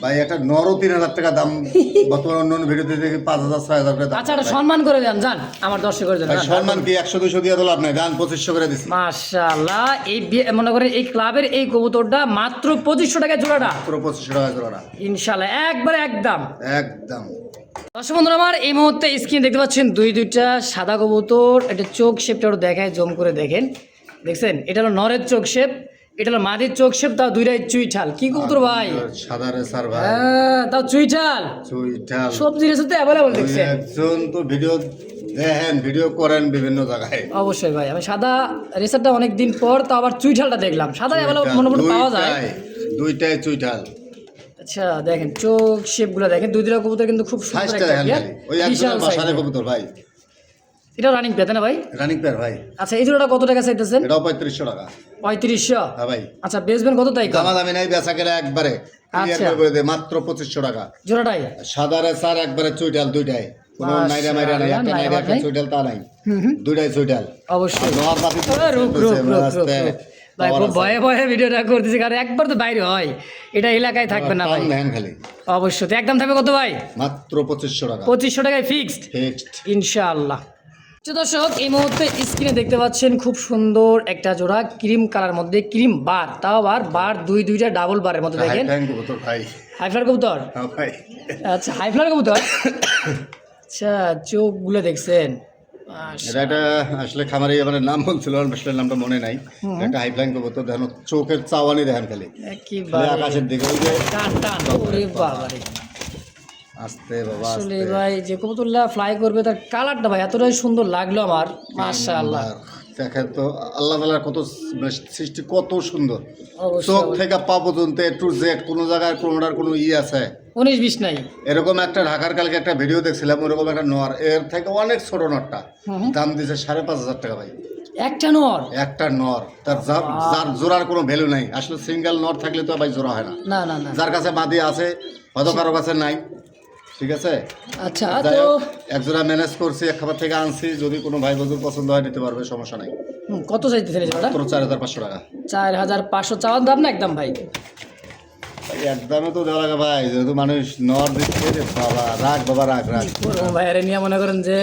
ভাই। একটা নরও 3000 টাকা দাম, বর্তমান অন্য ভিডিওতে দেখি 5000 6000 করে দাম। আচ্ছা, একটা সম্মান করে দেন জান আমার দর্শকের জন্য। ভাই সম্মান কি 100-200 দিয়ে দিলাম না, দান 2500 করে দিছি। মাশাআল্লাহ, এই মনে করেন এই ক্লাবের এই কবুতরটা মাত্র 2500 টাকা জোড়াটা, মাত্র 2500 টাকা জোড়া, ইনশাআল্লাহ একবারে একদম একদম। দর্শক বন্ধুরা আমার, এই মুহূর্তে স্ক্রিনে দেখতে পাচ্ছেন দুইটা সাদা কবুতর। এটা চোখ শেপটা দেখায়, জম করে দেখেন, দেখছেন? এটা হলো নরের চোখ শেপ, এটা হলো মাদির চোখ শেপ, তাও দুইটাই চুইঠাল। কি কবুতর ভাই? সাদা রেসার ভাই, হ্যাঁ তাও চুইঠাল। চুইঠাল সবজি রেসে তো অ্যাভেলেবল দেখছেন। একজন তো ভিডিও দেখেন, ভিডিও করেন বিভিন্ন জায়গায়। অবশ্যই ভাই, আমি সাদা রেসারটা অনেক দিন পর তো আবার চুইঠালটা দেখলাম। সাদা অ্যাভেলেবল মোটামুটি পাওয়া যায়, দুইটাই চুইঠাল। আচ্ছা দেখেন চোখ শেপগুলো দেখেন, দুইটা কবুতর কিন্তু খুব সুন্দর সাইজটা একটা দেখেন পেয়ার, ভাই, ওই বিশাল একজনের বাসারে size। কবুতর ভাই, এটা রানিং পেতে না ভাই? রানিং পেয়ার ভাই। আচ্ছা এই জোড়াটা কত টাকা চাইতেছেন? এটাও 3500 টাকা। 3500? হ্যাঁ ভাই। আচ্ছা বেচবেন কত তাই? দামা দামি নাই, বেচা গেলে একবারে ক্লিয়ার আচ্ছা। করে দেয়, মাত্র 2500 টাকা জোড়াটাই? সাদা রেসার একবারে চুইঠাল দুইটাই, কোনো নাইরা মাইরা নাই, একটা নাইরা একটা চুইঠাল তা নাই, দুইটাই চুইঠাল। অবশ্যই। নোয়ার বাতি রুক ভাই, খুব ভয়ে ভয়ে ভিডিওটা করতেছি, কারণ একবার তো বাইরে হয়, এটা এলাকায় থাকবে না ভাই। নেন খালি অবশ্যই। তো একদম থাকবে কত ভাই? মাত্র 2500 টাকা, 2500 টাকায় ফিক্সড ফিক্সড ইনশাআল্লাহ। দর্শক এই মুহূর্তে স্ক্রিনে দেখতে পাচ্ছেন খুব সুন্দর একটা জোড়া ক্রিম কালার মধ্যে, ক্রিম বার, তাও বার দুইটা ডাবল বারের মধ্যে দেখেন। কবুতর ভাই, হাইফ্লার কবুতর? হ্যাঁ ভাই। আচ্ছা হাইফ্লার কবুতর। আচ্ছা চোখগুলো দেখছেন, এটা একটা আসলে খামারি মানে নাম বলছিল, আসলে নামটা মনে নাই। একটা হাইফ্লাইং কবুতর দেখেন, চোখের চাওয়ানি দেখেন খালি একেবারে আকাশের দিকে, ওই যে টান টান। ওরে বাবারে, আস্তে বাবা আসলে আস্তে। ভাই যে কবুতরটা ফ্লাই করবে তার কালারটা ভাই এতটাই সুন্দর লাগলো আমার, মাশাআল্লাহ। দেখেন তো আল্লাহ তাআলার কত সৃষ্টি, কত সুন্দর। অবশ্যই। চোখ থেকে পা পর্যন্ত এ টু জেড, কোনো জায়গায় কোনোটার কোনো আছে 19-20 নাই। এরকম একটা ঢাকার কালকে একটা ভিডিও দেখছিলাম, ওরকম একটা নর, এর থেকে অনেক ছোট নরটা দাম দিয়েছে 5500 টাকা ভাই। একটা নর? একটা নর, তার যার জোড়ার কোনো ভ্যালু নাই। আসলে সিঙ্গেল নর থাকলে তো ভাই জোড়া হয় না। না না না। যার কাছে বাদি আছে, হয়তো কারো কাছে নাই, ঠিক আছে। আচ্ছা যাই তো হোক, এক জোড়া ম্যানেজ করছি, এক খাবার থেকে আনছি, যদি কোনো ভাই বন্ধুর পছন্দ হয় নিতে পারবে, সমস্যা নাই। কত চাইতেছেন এটা? মাত্র 4500 টাকা। 4500 চাওয়ার দাম না একদম ভাই? একদমে তো দেওয়া লাগে ভাই, যেহেতু মানুষ নর দিচ্ছে। বাবা রাখ, বাবা রাখ রাখ। ভাইয়ারে নিয়ে মনে করেন যে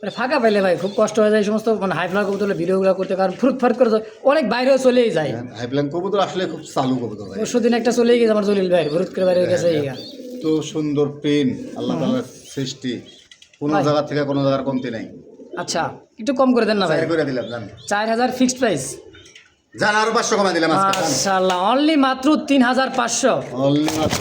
মানে ফাঁকা পাইলে ভাই খুব কষ্ট হয়ে যায় এই সমস্ত মানে হাই ফ্লার কবুতর ভিডিওগুলো করতে, কারণ ফ্রুট ফাট করে তো অনেক বাইরেও চলেই যায়। হাইপ্লান কবুতর আসলে খুব চালু কবুতর ভাই। পরশু দিন একটা চলেই গেছে আমার জলিল ভাই, ফ্রুট করে বাইরে হয়ে গেছে। তো সুন্দর প্রিন্ট আল্লাহ তাআলার সৃষ্টি, কোনো জায়গা থেকে কোনো জায়গার কমতি নাই। আচ্ছা একটু কম করে দেন না ভাই। 4 করে দিলাম জান। 4000 ফিক্সড প্রাইস। জান আরো 500 কমা দিলাম আজকে। মাশাআল্লাহ অনলি মাত্র 3500। অনলি মাত্র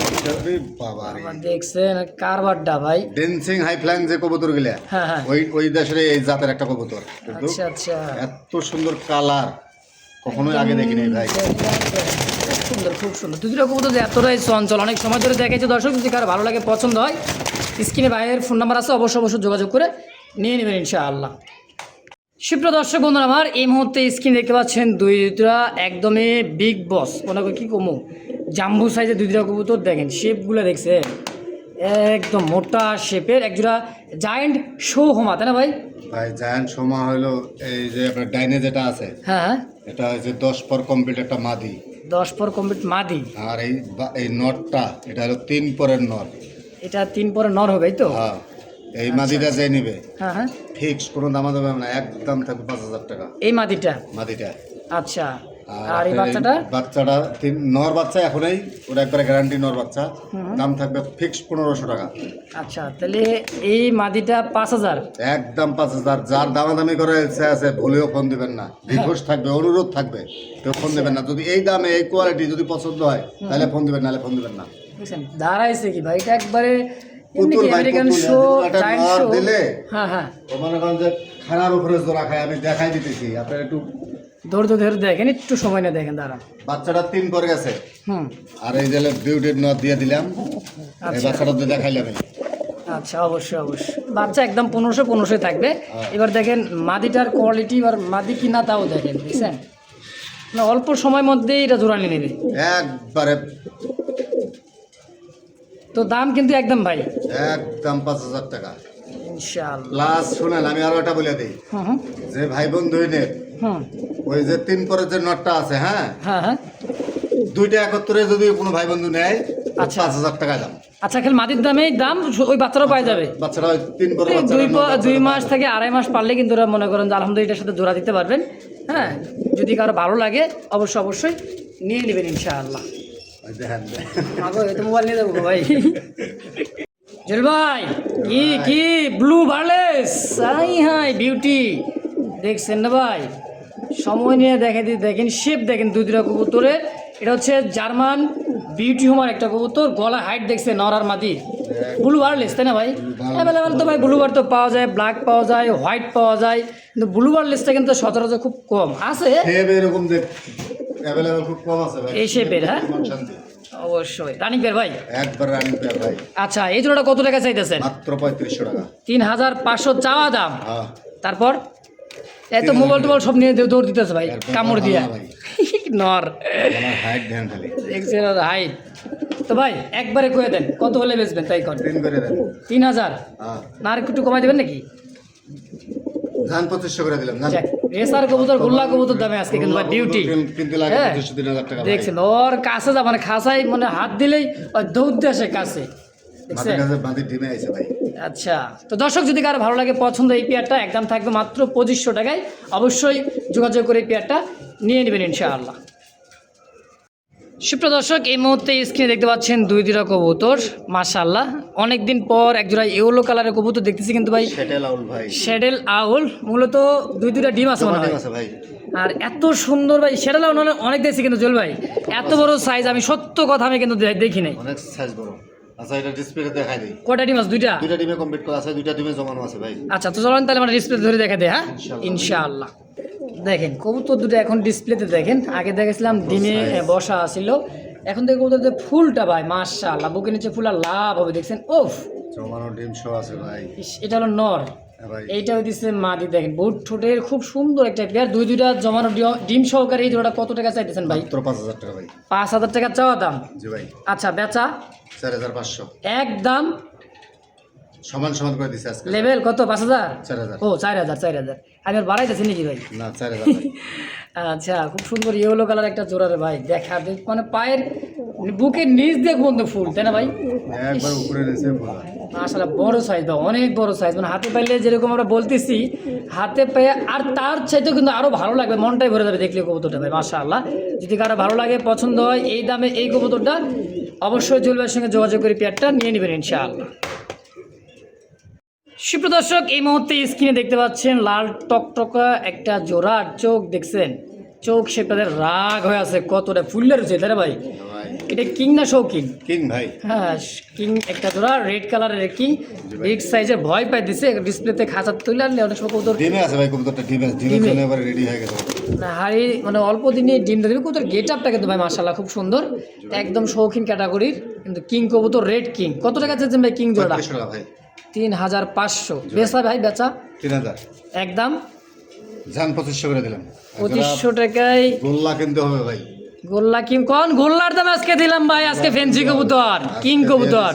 বাবা রে। দেখছেন কারবারটা ভাই। ড্যান্সিং হাই ফ্লাইং যে কবুতর গুলা, হ্যাঁ। ওই দেশের এই জাতের একটা কবুতর, কিন্তু আচ্ছা এত সুন্দর কালার কখনোই আগে দেখিনি ভাই। খুব সুন্দর খুব সুন্দর। দুটো কবুতর যে এতটাই চঞ্চল, অনেক সময় ধরে দেখাইছে দর্শক, যদি কারো ভালো লাগে পছন্দ হয় স্ক্রিনে ভাইয়ের ফোন নাম্বার আছে, অবশ্যই যোগাযোগ করে নিয়ে নেবেন ইনশাআল্লাহ। সুপ্রিয় দর্শক বন্ধুরা আমার, এই মুহূর্তে স্ক্রিন দেখতে পাচ্ছেন দুইটা একদমই বিগ বস, ওনাকে কি কমু জাম্বু সাইজের দুইটা কবুতর। দেখেন শেপগুলো দেখছে একদম মোটা শেপের, একজোড়া জায়েন্ট শো হোমা, তাই না ভাই? ভাই জায়ান্ট সময় হলো এই যে আপনার ডাইনে যেটা আছে, হ্যাঁ এটা হচ্ছে 10 পর কমপ্লিট একটা মাদি, 10 পর কমপ্লিট মাদি। আর এই নটটা এটা হলো 3 পরের নট। এটা 3 পরে নর হবে তো? হ্যাঁ, এই মাদিটা যে নিবে হ্যাঁ ফিক্স কোনো দাম দেবে না, একদম থাকবে 5000 টাকা এই মাদিটা। আচ্ছা আর এই বাচ্চাটা? বাচ্চাটা নর বাচ্চা এখনই, ওরা একবারে গ্যারান্টি নর বাচ্চা, দাম থাকবে ফিক্স 1500 টাকা। আচ্ছা তাহলে এই মাদিটা 5000, একদম 5000। যার দামাদামি করে ইচ্ছা আছে ভুলেও ফোন দিবেন না, রিকোয়েস্ট থাকবে, অনুরোধ থাকবে, কেউ ফোন দিবেন না। যদি এই দামে এই কোয়ালিটি যদি পছন্দ হয় তাহলে ফোন দিবেন, নাহলে ফোন দিবেন না। বুঝছেন দাঁড়াইছে কি ভাই, এটা একবারে পুতুল ভাই, আমেরিকান পুতুল, শো একটা জায়ান্ট নর শো। দিলে হ্যাঁ ও মনে করেন যে খানার উপরে জোড়া খায়, আমি দেখাই দিতেছি আপনার একটু। ধৈর্য ধরে দেখেন, একটু সময় না দেখেন দাঁড়া। বাচ্চাটা 3 করে গেছে, হুম আর এই যে বিউটির নট দিয়ে দিলাম, এই বাচ্চাটা দিয়ে দেখাইলাম। আচ্ছা অবশ্যই বাচ্চা একদম 1500 থাকবে। এবার দেখেন মাদিটার কোয়ালিটি, আর মাদি কিনা তাও দেখেন, বুঝছেন না, অল্প সময়ের মধ্যেই এটা জোড়া নিয়ে নেবে একবারে। তো দাম কিন্তু একদম ভাই একদম 5000 টাকা ইনশাআল্লাহ। প্লাস। শুনেন আমি আরো একটা বলে দিই, হুম যে ভাই বন্ধু হুম ওই যে 3 পরের যে নটটা আছে, হ্যাঁ হ্যাঁ দুইটা একত্রে যদি কোনো ভাই বন্ধু নেয়, আচ্ছা। 5000 টাকা দাম। আচ্ছা খেল মাদির দামেই দাম, ওই বাচ্চারাও পাওয়া যাবে। বাচ্চারা ওই 3 পরের এই বাচ্চারা 2 মাস থেকে 2.5 মাস পারলে কিন্তু ওরা মনে করেন যে আলহামদুলিল্লাহ এটার সাথে জোড়া দিতে পারবেন। হ্যাঁ যদি কারো ভালো লাগে অবশ্যই নিয়ে নেবেন ইনশাআল্লাহ। দেখেন আগো এই তো মোবাইল নিয়ে যাবো ভাই। জল ভাই কি ব্লু বার্লেস, হাই বিউটি দেখছেন না ভাই? সময় নিয়ে দেখেন শেপ দেখেন দুইটা কবুতরের। এটা হচ্ছে জার্মান বিউটি হোমার একটা কবুতর, গলা হাইট দেখছে নর আর মাদি, ব্লু বার্লেস, তাই না ভাই? অ্যাভেলেবেল তো ভাই ব্লু বার তো পাওয়া যায়, ব্ল্যাক পাওয়া যায়, হোয়াইট পাওয়া যায়, কিন্তু ব্লু বার্লেসটা কিন্তু সচরাচর খুব কম আছে। এরকম যে অ্যাভেলেবল খুব কম আছে ভাই এই শেপের। হ্যাঁ শান্তি অবশ্যই রানিং পেয়ার ভাই, একবার রানিং পেয়ার ভাই। আচ্ছা এই জোড়াটা কত টাকা চাইতেছেন? মাত্র 3500 টাকা। 3500 চাওয়া দাম। হ্যাঁ তারপর এই তো মোবাইল টোবাইল সব নিয়ে দৌড় দিতেছে ভাই, কামড় দিয়া নর আমার হাইট ধ্যান খালি দেখছেন হাইট। তো ভাই একবারে কয়ে দেন কত হলে বেচবেন তাই কর। 3 করে দেন। 3000 হ্যাঁ না আর একটু কমাই দেবেন নাকি? ধান 2500 করে দিলাম না। রেসার কবুতর গোল্লা কবুতর দামে আজকে কিন্তু ভাই বিউটি। কিনতে লাগে হ্যাঁ 3000 টাকা ভাই। দেখছেন ওর কাছে যা মানে খাসাই মানে হাত দিলেই ওই দৌড়তে আসে কাছে, মাটির দেখছেন? কাছে বাঁধি ডিমে আইছে ভাই। আচ্ছা তো দর্শক যদি কারো ভালো লাগে পছন্দ এই পেয়ারটা একদম থাকবে মাত্র 2500 টাকায়, অবশ্যই যোগাযোগ করে এই পেয়ারটা নিয়ে নেবেন ইনশাআল্লাহ। সুপ্রিয় দর্শক এই মুহূর্তে স্ক্রিনে দেখতে পাচ্ছেন দুইটা কবুতর, মাশাআল্লাহ অনেকদিন পর একজোড়া ইয়েলো কালারের কবুতর দেখতেছি কিন্তু ভাই, সেটেল আউল ভাই। শ্যাডেল আউল, মূলত দুইটা ডিম আছে মনে হয়। আছে ভাই। আর এত সুন্দর ভাই শ্যাডেল আউল অনেক দেখছি কিন্তু জল ভাই এত বড় সাইজ আমি সত্য কথা আমি কিন্তু দেখি নাই। অনেক সাইজ বড়। আচ্ছা এটা ডিসপ্লেতে দেখাই দেই। কয়টা ডিম আছে? দুইটা ডিমে কমপ্লিট করা আছে, 2টা ডিমে জমানো আছে ভাই। আচ্ছা তো চলেন তাহলে আমরা ডিসপ্লে ধরে দেখা দেয়। হ্যাঁ ইনশাআল্লাহ। দেখেন কবুতর দুটো এখন ডিসপ্লেতে দেখেন, আগে দেখেছিলাম ডিমে বসা ছিল, এখন দেখো কবুতর যে ফুলটা ভাই মাশাআল্লাহ, বুকের নিচে ফুল আর লাভ হবে দেখছেন। ওফ জমানো ডিম শো আছে ভাই। এটা হলো নর, হ্যাঁ ভাই। এইটা হইতেছে মাদি। দেখেন বুট ঠোঁটের খুব সুন্দর একটা পেয়ার, দুইটা জমানো ডিম সহকারে। এই জোড়াটা কত টাকা চাইতেছেন ভাই? মাত্র 5000 টাকা ভাই। 5000 টাকা চাওয়া দাম। জি ভাই। আচ্ছা বেচা 4500 একদম সমান করে দিছে আজকে। লেভেল কত? 5000? 4000। ও 4000 আমি আর বাড়াইতেছি নাকি ভাই? না 4000 ভাই। আচ্ছা খুব সুন্দর ইয়েলো কালার একটা জোড়া রে ভাই, মানে পায়ের বুকের নিচ দিয়ে বন্ধু ফুল তাই না ভাই? একবার উপরে নিচে ফুল। আসলে বড় সাইজ বা অনেক বড় সাইজ, মানে হাতে পাইলে যেরকম আমরা বলতেছি হাতে পেয়ে আর তার চাইতেও কিন্তু আরো ভালো লাগবে, মনটাই ভরে যাবে দেখলে কবুতরটা ভাই। মাশাআল্লাহ, যদি কারো ভালো লাগে পছন্দ হয় এই দামে এই কবুতরটা অবশ্যই জুয়েল ভাইয়ের সঙ্গে যোগাযোগ করে পেয়ারটা নিয়ে নেবেন ইনশাআল্লাহ। সুপ্রদর্শক, এই মুহূর্তে স্ক্রিনে দেখতে পাচ্ছেন লাল টকটকা একটা জোড়ার চোখ দেখছেন, চোখ সেটাদের রাগ হয়ে আছে, কতটা ফুললে রয়েছে তাই না ভাই? ভাই এটা কিং না শৌকিং? কিং ভাই। হ্যাঁ, কিং একটা জোড়া, রেড কালারের কিং, বিগ সাইজের, ভয় পাই দিছে ডিসপ্লেতে খাঁচা তুলে আনলে অনেক সময় কবুতর ডিমে আছে ভাই, কবুতরটা ডিমের জন্য এবারে রেডি হয়ে গেছে। না হাড়ি মানে অল্প দিনে ডিম দিয়ে দেবে কবুতর। গেট আপটা কিন্তু ভাই মাশাআল্লাহ খুব সুন্দর, একদম শৌখিন ক্যাটাগরির কিন্তু কিং কবুতর, রেড কিং। কত টাকা চাচ্ছেন ভাই কিং জোড়া? 35 টাকা ভাই। 3500। বেচা ভাই বেচা 3000 একদম জান 2500 করে দিলাম। 2500 টাকায় গোল্লা কিনতে হবে ভাই। গোল্লা কিং কোন গোল্লার দাম আজকে দিলাম ভাই, আজকে ফেন্সি কবুতর কিং কবুতর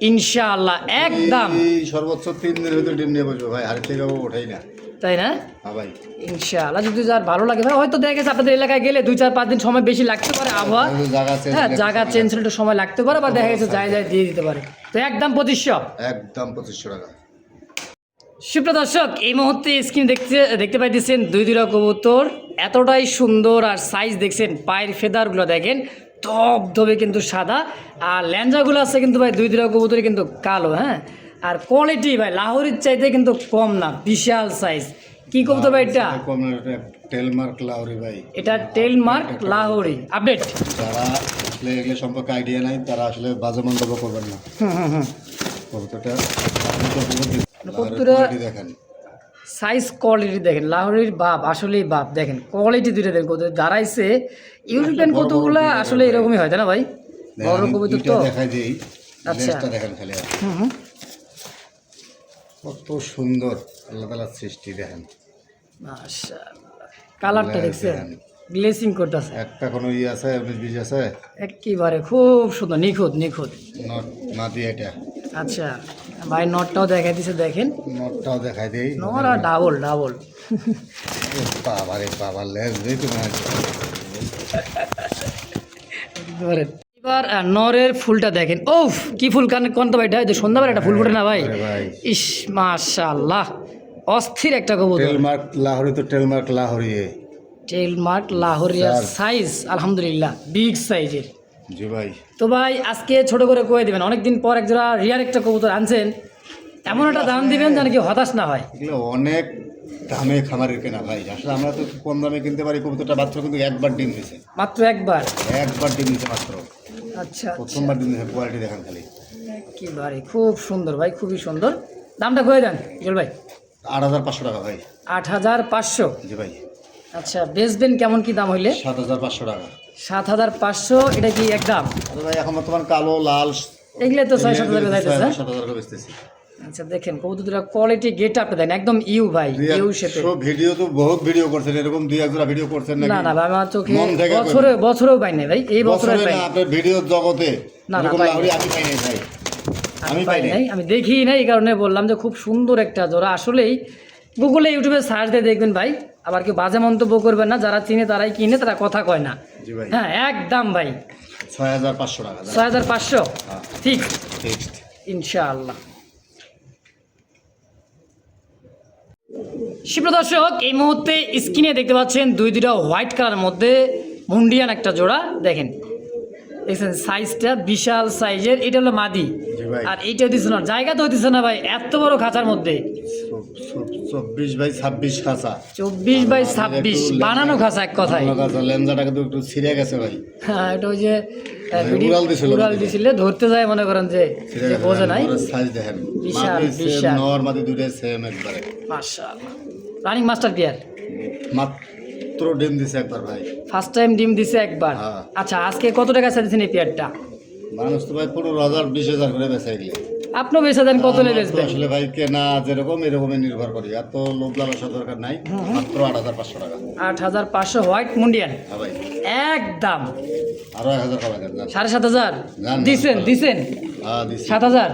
ইনশাআল্লাহ একদম। এই সর্বোচ্চ 3 দিনের ভিতরে ডিম নিয়ে বসবো ভাই, আর থেকে ওঠাই না তাই না? হ্যাঁ ভাই ইনশাআল্লাহ, যদি যার ভালো লাগে ভাই, হয়তো দেখা গেছে আপনাদের এলাকায় গেলে 2-4-5 দিন সময় বেশি লাগতে পারে, আবহাওয়া হ্যাঁ জায়গা চেঞ্জ হলে একটু সময় লাগতে পারে, বা দেখা গেছে যায় দিয়ে দিতে পারে। তো একদম 2500 একদম 2500 টাকা। সুপ্রদর্শক, এই মুহূর্তে স্ক্রিন দেখতে পাইতেছেন দুইটা কবুতর, এতটাই সুন্দর আর সাইজ দেখছেন, পায়ের ফেদারগুলো দেখেন ধবধবে কিন্তু সাদা, আর ল্যাঞ্জাগুলো আছে কিন্তু ভাই দুইটা কবুতরই কিন্তু কালো। হ্যাঁ, আর কোয়ালিটি ভাই লাহোরের চাইতে কিন্তু কম না, বিশাল সাইজ। কি কবুতর ভাই এটা? কম না, এটা টেলমার্ক লাহোরি ভাই। এটা টেলমার্ক লাহোরি আপডেট। যারা আসলে এগুলো সম্পর্কে আইডিয়া নাই তারা আসলে বাজে মন্তব্য করবেন না। কবুতরটা কবুতরটা দেখেন, সাইজ কোয়ালিটি দেখেন, লাহোরির বাপ আসলেই বাপ দেখেন, কোয়ালিটি দুইটা দেখেন কত দাঁড়াইছে। ইউরোপিয়ান কতগুলা আসলে এরকমই হয় তাই না ভাই? বড় কবুতর তো দেখাই দিই। আচ্ছা দেখেন খালি কত সুন্দর আল্লাহ তাআলার সৃষ্টি দেখেন। মাশাআল্লাহ, কালারটা দেখছেন গ্লেসিং করতেছে, একটা কোনো ই আছে 19-20 আছে একেবারে খুব সুন্দর, নিখুঁত নিখুঁত। নট না দিয়ে এটা। আচ্ছা ভাই, নটটাও দেখাই দিছে দেখেন, নটটাও দেখাই দিই। নর আর ডাবল ডাবল। বাবা রে বাবা, লেজ দেই তো মানে ধরেন এবার নরের ফুলটা দেখেন, ওফ কি ফুল, কোন তো ভাই এটা সন্ধ্যাবেলা একটা ফুল ফোটে না ভাই? ইস মাশাআল্লাহ, অস্থির একটা কবুতর। টেলমার্ক লাহোরি তো টেলমার্ক লাহোরি। টেলমার্ক লাহোরিয়া সাইজ আলহামদুলিল্লাহ বিগ সাইজের। জি ভাই। তো ভাই আজকে ছোট করে কয়ে দিবেন, অনেকদিন পর এক জোড়া রিয়ার একটা কবুতর আনছেন, এমন একটা দাম দিবেন যেন কি হতাশ না হয়। এগুলো অনেক দামে খামারের কেনা ভাই, আসলে আমরা তো কম দামে কিনতে পারি। কবুতরটা মাত্র কিন্তু একবার ডিম দিয়েছে, মাত্র একবার ডিম দিয়েছে মাত্র। আচ্ছা প্রথমবার ডিম দিয়েছে, কোয়ালিটি দেখেন খালি একেবারে খুব সুন্দর ভাই, খুবই সুন্দর। দামটা কয়ে দেন জল ভাই। 8500 টাকা ভাই। 8500? জি ভাই। আচ্ছা বেচবেন কেমন কি দাম হইলে? 7500 টাকা। 7500 এটা কি একদম? আরে ভাই এখন বর্তমান কালো লাল এগুলো তো 6-7 হাজার যাইতেছে। 7000 টাকা বেচতেছি। আচ্ছা দেখেন কবুতরটা কোয়ালিটি গেট আপ দেন একদম ইউ ভাই, ইউ শেপে। সব ভিডিও তো বহুত ভিডিও করছেন, এরকম দুই এক জোড়া ভিডিও করছেন নাকি? না না ভাই, আমার চোখে বছরেও পাই নাই ভাই, এই বছরে পাই না। আপনার ভিডিও জগতে না এরকম লাহোরি আমি পাই নাই ভাই, আমি পাই নাই, আমি দেখি নাই, এই কারণে বললাম যে খুব সুন্দর একটা জোড়া। আসলেই গুগলে ইউটিউবে সার্চ দিয়ে দেখবেন ভাই, আবার কেউ বাজে মন্তব্য করবেন না, যারা চিনে তারাই কিনে, তারা কথা কয় না। জি ভাই। হ্যাঁ একদম ভাই 6500 টাকা। 6500 ঠিক ফিক্সড ইনশাআল্লাহ। সুপ্রদর্শক, এই মুহূর্তে স্ক্রিনে দেখতে পাচ্ছেন দুইটা হোয়াইট কালারের মধ্যে মুন্ডিয়ান একটা জোড়া দেখেন, দেখছেন সাইজটা বিশাল সাইজের। এটা হলো মাদি, আর এইটা হইতেছে না, জায়গা তো হইতেছে না ভাই এত বড় খাঁচার মধ্যে। 24x26 খাঁচা, 24x26 বানানো খাঁচা এক কথায়। লেন্সাটা কিন্তু একটু ছিঁড়ে গেছে ভাই। হ্যাঁ এটা ওই যে উড়াল দিছিল, ধরতে যায় মনে করেন যে বোঝে নাই। সাইজ দেখেন, বিশাল বিশাল নর মাদি দুটোই সেম একবারে। মাশাআল্লাহ, রানিং মাস্টার পিয়ার, মাত্র ডিম দিছে একবার ভাই, ফার্স্ট টাইম ডিম দিছে একবার। আচ্ছা আজকে কত টাকা চাইছেন এই পেয়ারটা? মানুষ তো ভাই 15,000-20,000 করে বেচে গেলে, আপনিও বেচে দেন, কত লে বেচবেন? আসলে ভাই কেনা যেরকম এরকমই নির্ভর করি, এত লোভ লালসা দরকার নাই। মাত্র 8500 টাকা। 8500 হোয়াইট মুন্ডিয়ান। হ্যাঁ ভাই একদম আরো 1000 কমাই দেন। 7500 দিছেন? হ্যাঁ দিছি। 7000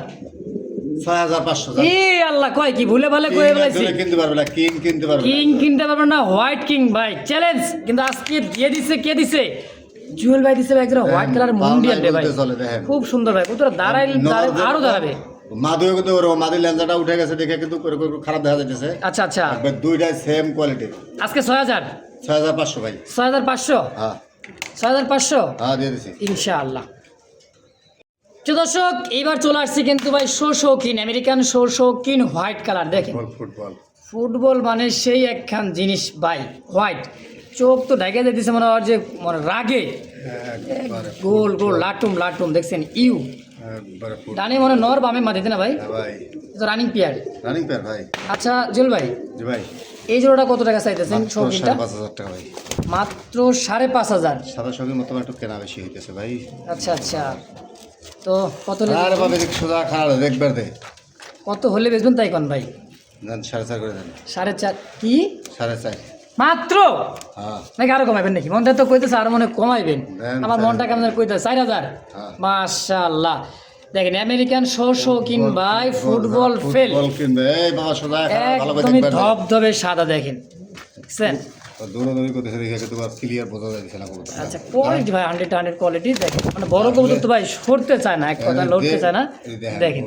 6500। এই আল্লাহ, কয় কি ভুলে ভালে কয়ে বলেছি। কিনতে পারবে না, কিনতে পারবে কিং কিনতে পারবেন না, হোয়াইট কিং ভাই চ্যালেঞ্জ। কিন্তু আজকে দিয়ে দিছে, কে দিছে? জুয়েল ভাই দিছে ভাই একটা হোয়াইট কালার মুন্ডিয়াল রে ভাই, চলে দেখেন খুব সুন্দর ভাই। কতটা আরো দাঁড়াবে। মাদুও কিন্তু ওর মাদির লেন্সাটা উঠে গেছে দেখে কিন্তু খারাপ দেখা যাইতেছে। আচ্ছা আচ্ছা, দুইটাই সেম কোয়ালিটি। আজকে 6000 6500 ভাই। 6500, হ্যাঁ 6500 হ্যাঁ দিয়ে দিছি ইনশাআল্লাহ। তো দর্শক এইবার চলে আসছি কিন্তু ভাই শৌখিন আমেরিকান শৌখিন হোয়াইট কালার। দেখেন ফুটবল ফুটবল মানে সেই একখান জিনিস ভাই, হোয়াইট চোখ তো ঢাকে দিতেছে মনে হয় যে মানে রাগে গোল গোল লাটুম দেখছেন ইউ ডানে মনে নর বামে মাটিতে না ভাই, ভাই তো রানিং পেয়ার ভাই। আচ্ছা জুয়েল ভাই, জি ভাই এই জোড়াটা কত টাকা চাইতেছেন? শৌখিনটা 5000 টাকা ভাই, মাত্র 5500। সাদা শৌখিন মতো একটু কেনা বেশি হইতেছে ভাই। আচ্ছা আচ্ছা, তো কত আর ভাবে দেখ সোজা খাড়া দেখবার দে, কত হলে বেচবেন তাই কোন ভাই? দেন 4.5 করে দেন। 4.5 কি 4.5 মাত্র? হ্যাঁ নাকি আরো কমাইবেন নাকি? মনটা তো কইতেছে আর মনে কমাইবেন, দেন, আমার মনটা কেমন কইতেছে 4000। হ্যাঁ। মাশাআল্লাহ, দেখেন আমেরিকান শৌখিন ভাই ফুটবল ফেল ফুটবল কিনবে এই বাবা সোজা খাড়া ভালো করে একদমই দেখবার দে। ধবধবে সাদা দেখেন, দেখছেন? দৌড়াদৌড়ি করতেছে দেখে কিন্তু ক্লিয়ার বোঝা যাচ্ছে না কবুতরটা। আচ্ছা কোয়ালিটি ভাই 100 কোয়ালিটি দেখেন, মানে বড় কবুতর তো ভাই সরতে চায় না, এক কথা লড়তে চায় না। দেখেন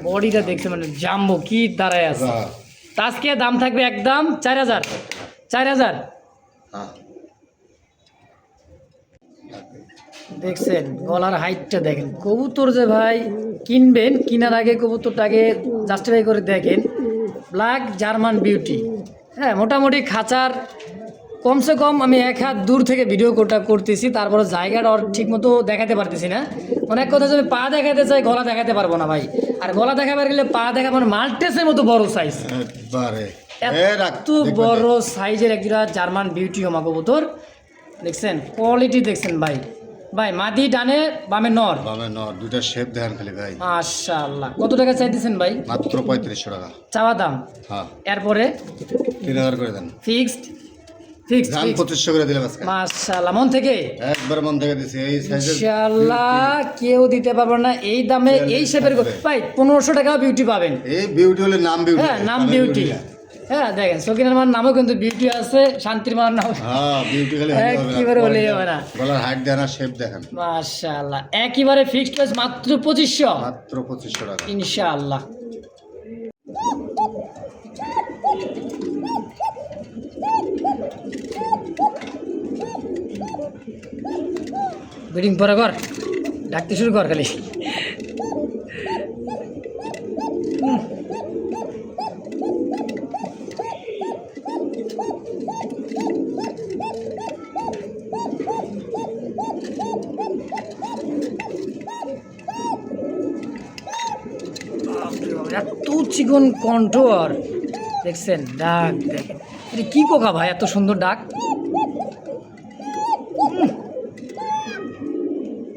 বডিটা দেখছে মানে জাম্বো কি দাঁড়ায় আছে। তা আজকে দাম থাকবে একদম 4000। হ্যাঁ দেখছেন গলার হাইটটা দেখেন। কবুতর যে ভাই কিনবেন, কেনার আগে কবুতরটাকে জাস্টিফাই করে দেখেন। ব্ল্যাক জার্মান বিউটি, হ্যাঁ মোটামুটি খাঁচার কমসে কম আমি 1 হাত দূর থেকে ভিডিও করতেছি, তারপরে জায়গাটা ওর ঠিক মতো দেখাতে পারতেছি না। অনেক কথা যদি পা দেখাতে চাই গলা দেখাতে পারবো না ভাই, আর গলা দেখাবার গেলে পা দেখাবো না, মাল্টেসের মতো বড় সাইজ, একবারে এত বড় সাইজের একটা জার্মান বিউটি হোমা কবুতর দেখছেন। কোয়ালিটি দেখছেন ভাই, ভাই মাদি ডানে বামে নর, বামে নর দুইটা শেপ দেখেন খালি ভাই। মাশাআল্লাহ। কত টাকা চাইতেছেন ভাই? মাত্র 3500 টাকা চাওয়া দাম। হ্যাঁ এরপরে 3000 করে দেন। ফিক্সড দাম 2500 করে দিলাম আজকে। মাশাআল্লাহ, মন থেকে একবার মন থেকে দিছি এই সাইজের ইনশাআল্লাহ কেউ দিতে পারবে না এই দামে এই শেপের। ভাই 1500 টাকা বিউটি পাবেন। এই বিউটি হলে নাম বিউটি, হ্যাঁ নাম বিউটি। হ্যাঁ দেখেন সকিনার মার নামও কিন্তু বিউটি আছে, শান্তির মার নাম হ্যাঁ বিউটি খালি হলে হবে না, একেবারে হলে হবে না। গলার হাইট দেন আর শেপ দেখেন। মাশাআল্লাহ একেবারে ফিক্সড প্রাইস মাত্র 2500। মাত্র 2500 টাকা ইনশাআল্লাহ। ব্রিডিং পরে কর, ডাকতে শুরু কর খালি। এত চিকন কন্ট্রোল দেখছেন, ডাক দেখেন এটা কি পোকা ভাই, এত সুন্দর ডাক।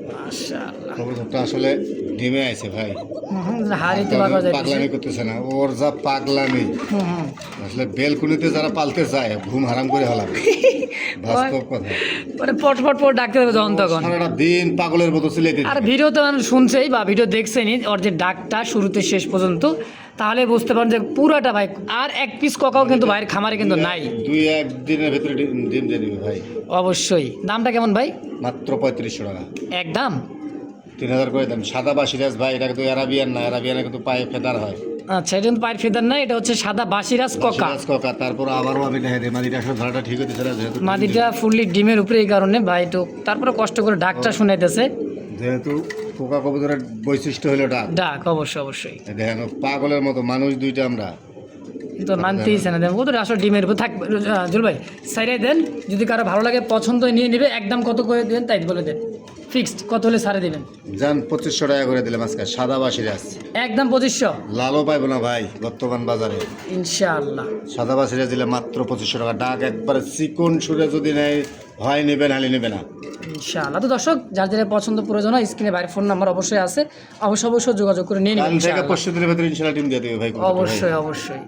মাশাআল্লাহ কবুতরটা আসলে ডিমে আছে ভাই, হারিতে বাগা যায়। পাগলামি করতেছে না, ওর যা পাগলামি আসলে বেলকুনিতে যারা পালতে যায় ঘুম হারাম করে হলাম বাস্তব কথা। মানে পট পট পট ডাকতে হবে যখন তখন, সারাটা দিন পাগলের মতো চিল্লাইতে আর ভিডিও তো মানুষ শুনছেই বা ভিডিও দেখছেনি ওর যে ডাকটা শুরুতে শেষ পর্যন্ত, তাহলে বুঝতে পারেন যে পুরাটা ভাই। আর এক পিস ককাও কিন্তু ভাইয়ের খামারে কিন্তু নাই, 2-1 দিনের ভেতরে ডিম দিয়ে দিবে ভাই। অবশ্যই। দামটা কেমন ভাই? মাত্র 3500 টাকা একদম 3000 করে দেন। সাদা বাসিরাজ ভাই, এটা কিন্তু অ্যারাবিয়ান না, অ্যারাবিয়ানে কিন্তু পায়ে ফেদার হয়। আচ্ছা এটা কিন্তু পায়ের ফেদার না, এটা হচ্ছে সাদা বাসিরাজ ককা। বাসিরাজ ককা। তারপর আবারও আমি দেখাই দিই মাদিটা আসলে ধরাটা ঠিক হতেছে না, যেহেতু মাদিটা ফুললি ডিমের উপরে, এই কারণে ভাই তো তারপরে কষ্ট করে ডাকটা শুনাইতেছে। যেহেতু পোকা কবুতরের বৈশিষ্ট্য হলো ডাক। ডাক অবশ্যই অবশ্যই। দেখেন পাগলের মতো মানুষ দুইটা আমরা তো মানতেইছে না, দেন ও তো আসলে ডিমের উপর থাকবে। জুল ভাই সাইডাই দেন, যদি কারো ভালো লাগে পছন্দ নিয়ে নেবে। একদম কত করে দেবেন তাই বলে দেন, ফিক্সড কত হলে সারে দেবেন? যান 2500 টাকা করে দিলাম আজকে। সাদা বাসিরাজ একদম 2500। লালও পাইবো না ভাই বর্তমান বাজারে। ইনশাআল্লাহ সাদা বাসিরাজ দিলে মাত্র 2500 টাকা। ডাক একবারে চিকন সুরে যদি নেয় হয় নেবে, নাহলে নেবে না ইনশাআল্লাহ। তো দর্শক যার যারা পছন্দ প্রয়োজন হয় স্ক্রিনে বাইরের ফোন নাম্বার অবশ্যই আছে, অবশ্যই যোগাযোগ করে নিয়ে কাল নেবেন থেকে 25 দিনের ভেতরে ইনশাআল্লাহ টিম দিয়ে দেবে ভাই। অবশ্যই অবশ্যই।